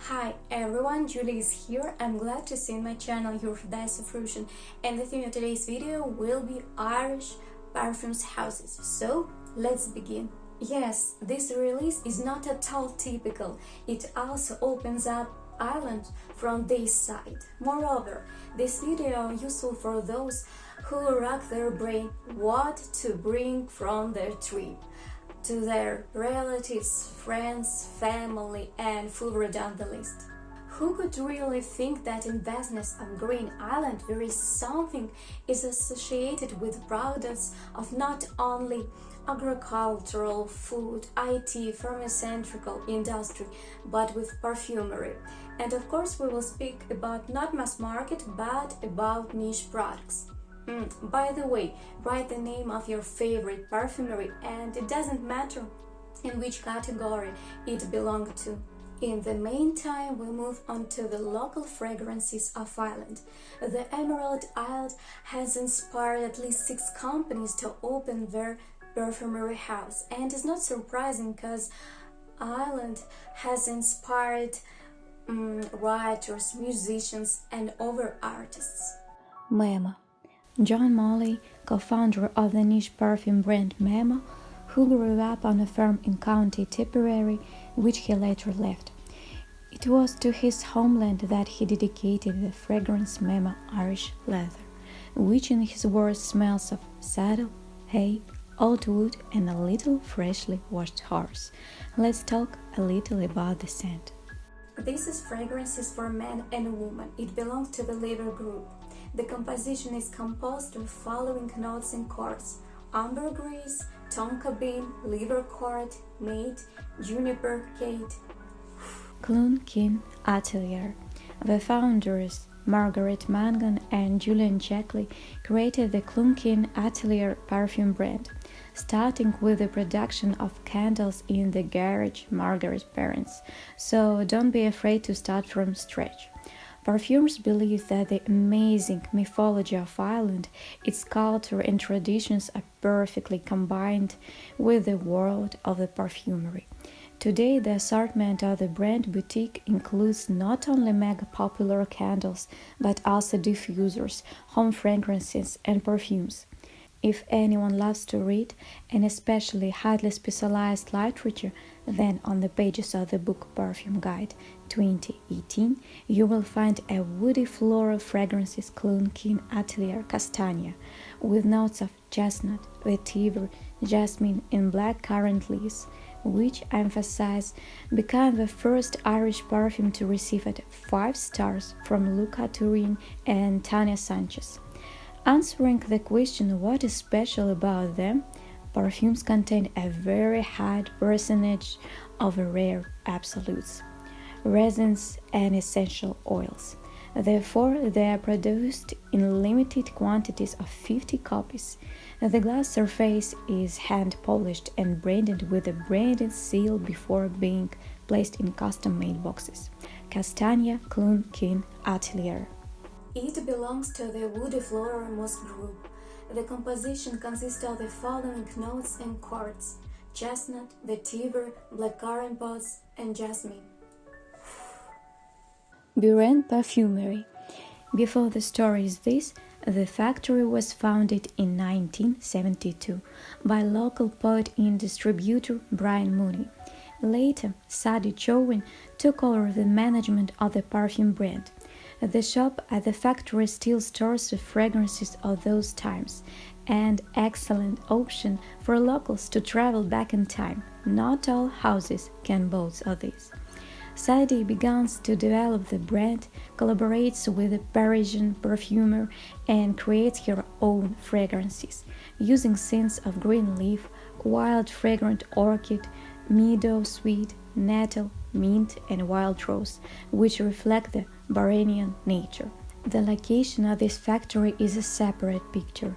Hi everyone, Julie is here. I'm glad to see in my channel your Fruition, and the theme of today's video will be Irish perfumes houses. So let's begin. Yes, this release is not at all typical. It also opens up Ireland from this side. Moreover, this video is useful for those who rack their brain what to bring from their trip to their relatives, friends, family, and further down the list. Who could really think that in vastness of Green Island there is something is associated with products of not only agricultural, food, IT, pharmaceutical industry, but with perfumery. And of course we will speak about not mass market, but about niche products. By the way, write the name of your favorite perfumery, and it doesn't matter in which category it belongs to. In the meantime, we move on to the local fragrances of Ireland. The Emerald Isle has inspired at least 6 companies to open their perfumery house, and it's not surprising because Ireland has inspired writers, musicians, and other artists. Mema. John Molly, co-founder of the niche perfume brand Mema, who grew up on a farm in County Tipperary, which he later left. It was to his homeland that he dedicated the fragrance Mema Irish Leather, which in his words smells of saddle, hay, old wood and a little freshly washed horse. Let's talk a little about the scent. This is fragrances for men and women. It belongs to the leather group. The composition is composed of following notes and chords: ambergris, tonka bean, liverwort, mate, juniper, cate. Clun Kin Atelier. The founders, Margaret Mangan and Julian Jackley, created the Clun Kin Atelier perfume brand, starting with the production of candles in the garage Margaret's parents. So don't be afraid to start from scratch. Perfumers believe that the amazing mythology of Ireland, its culture and traditions are perfectly combined with the world of the perfumery. Today, the assortment of the brand boutique includes not only mega-popular candles, but also diffusers, home fragrances, and perfumes. If anyone loves to read, and especially highly specialized literature, then on the pages of the book Perfume Guide 2018, you will find a woody floral fragrances Clun Kin Atelier Castagna, with notes of chestnut, vetiver, jasmine, and blackcurrant leaves, which, I emphasize, became the first Irish perfume to receive it 5 stars from Luca Turin and Tania Sanchez. Answering the question what is special about them, perfumes contain a very high percentage of rare absolutes, resins, and essential oils. Therefore, they are produced in limited quantities of 50 copies. The glass surface is hand-polished and branded with a branded seal before being placed in custom-made boxes. Castagna Clun Kin Atelier. It belongs to the woody floral moss group. The composition consists of the following notes and chords: chestnut, vetiver, blackcurrant buds, and jasmine. Buren Perfumery. Before the story is this, the factory was founded in 1972 by local poet and distributor Brian Mooney. Later, Sadie Chowan took over the management of the perfume brand. The shop at the factory still stores the fragrances of those times, an excellent option for locals to travel back in time. Not all houses can boast of this. Sadie begins to develop the brand, collaborates with a Parisian perfumer, and creates her own fragrances, using scents of green leaf, wild fragrant orchid, meadow sweet, nettle, mint, and wild rose, which reflect the Bahrainian nature. The location of this factory is a separate picture.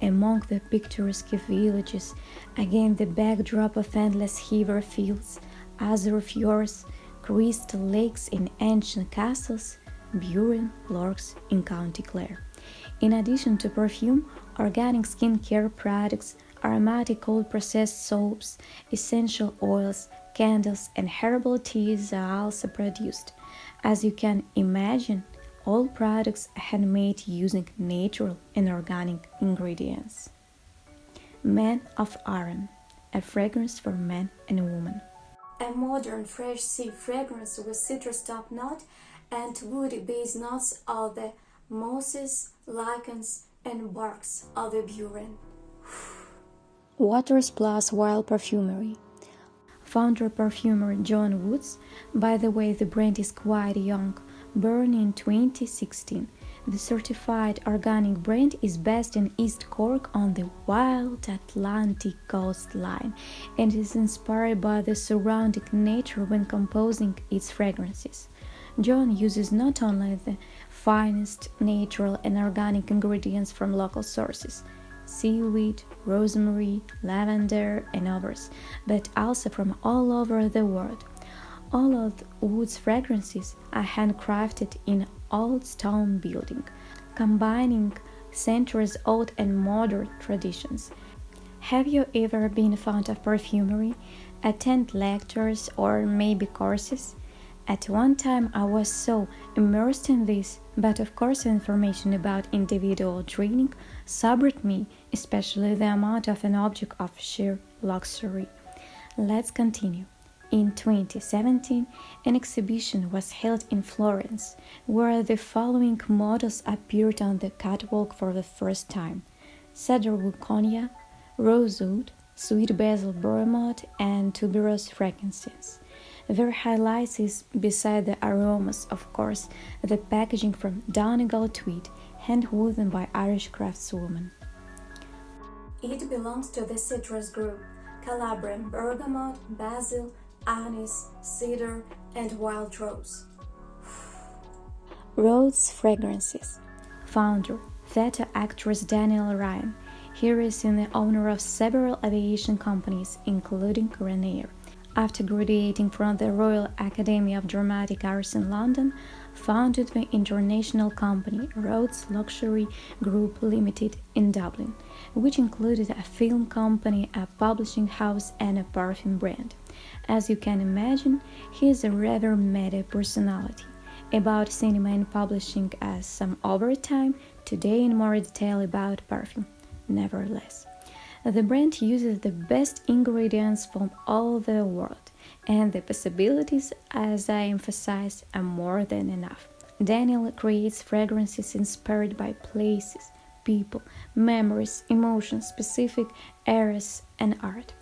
Among the picturesque villages, against the backdrop of endless heather fields, azure fjords, crystal lakes and ancient castles, Buren lurks in County Clare. In addition to perfume, organic skincare products, aromatic cold processed soaps, essential oils, candles, and herbal teas are also produced. As you can imagine, all products are handmade using natural and organic ingredients. Man of Iron, a fragrance for men and women. A modern fresh sea fragrance with citrus top note and woody base notes of the mosses, lichens, and barks of the burin. Waters Plus Wild Perfumery. Founder perfumer John Woods, by the way, the brand is quite young, born in 2016. The certified organic brand is based in East Cork on the wild Atlantic coastline and is inspired by the surrounding nature when composing its fragrances. John uses not only the finest natural and organic ingredients from local sources, seaweed, rosemary, lavender, and others, but also from all over the world. All of Wood's fragrances are handcrafted in old stone building, combining centuries-old and modern traditions. Have you ever been fond of perfumery, attend lectures or maybe courses? At one time I was so immersed in this, but of course information about individual training sobered me, especially the amount of an object of sheer luxury. Let's continue. In 2017, an exhibition was held in Florence, where the following models appeared on the catwalk for the first time: cedarwood cognac, rosewood, sweet basil bergamot, and tuberose frankincense. Their highlights is, beside the aromas, of course, the packaging from Donegal tweed, hand-woven by Irish craftswomen. It belongs to the citrus group: Calabrian bergamot, basil, anise, cedar, and wild rose. Rhodes Fragrances. Founder, theater actress Daniel Ryan. He is the owner of several aviation companies, including Ryanair. After graduating from the Royal Academy of Dramatic Arts in London, founded the international company Rhodes Luxury Group Limited in Dublin, which included a film company, a publishing house, and a perfume brand. As you can imagine, he is a rather meta personality. About cinema and publishing as some overtime, today in more detail about perfume. Nevertheless, the brand uses the best ingredients from all the world, and the possibilities, as I emphasized, are more than enough. Daniel creates fragrances inspired by places, people, memories, emotions, specific eras, and art.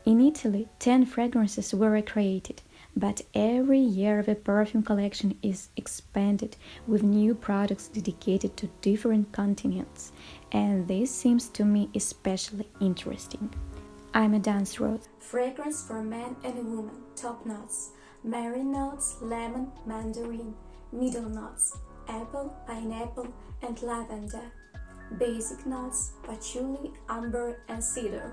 In Italy, 10 fragrances were created, but every year the perfume collection is expanded with new products dedicated to different continents, and this seems to me especially interesting. I'm a dance rose. Fragrance for men and women. Top notes: marine notes, lemon, mandarin. Middle notes: apple, pineapple, and lavender. Basic notes: patchouli, amber, and cedar.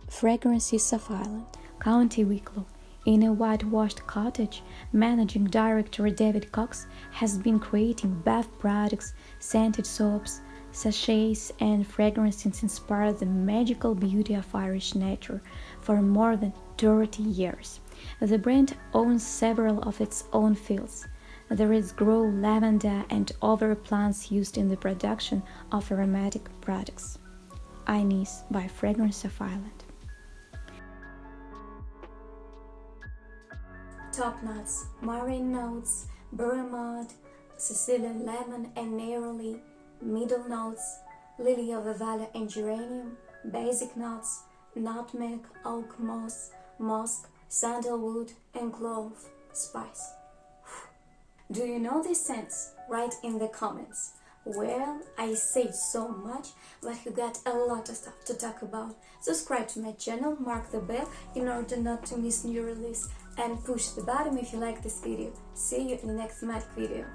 Fragrances of Ireland. County Wicklow. In a whitewashed cottage, managing director David Cox has been creating bath products, scented soaps, sachets, and fragrances inspired the magical beauty of Irish nature for more than 30 years. The brand owns several of its own fields. There is grow lavender and other plants used in the production of aromatic products. Innis by Fragrance of Ireland. Top notes: marine notes, bergamot, Sicilian lemon, and neroli. Middle notes: lily of the valley and geranium. Basic notes: nutmeg, oak moss, musk, sandalwood, and clove spice. Do you know these scents? Write in the comments. Well, I say so much, but you got a lot of stuff to talk about. Subscribe to my channel, mark the bell in order not to miss new release, and push the button if you like this video. See you in the next magic video.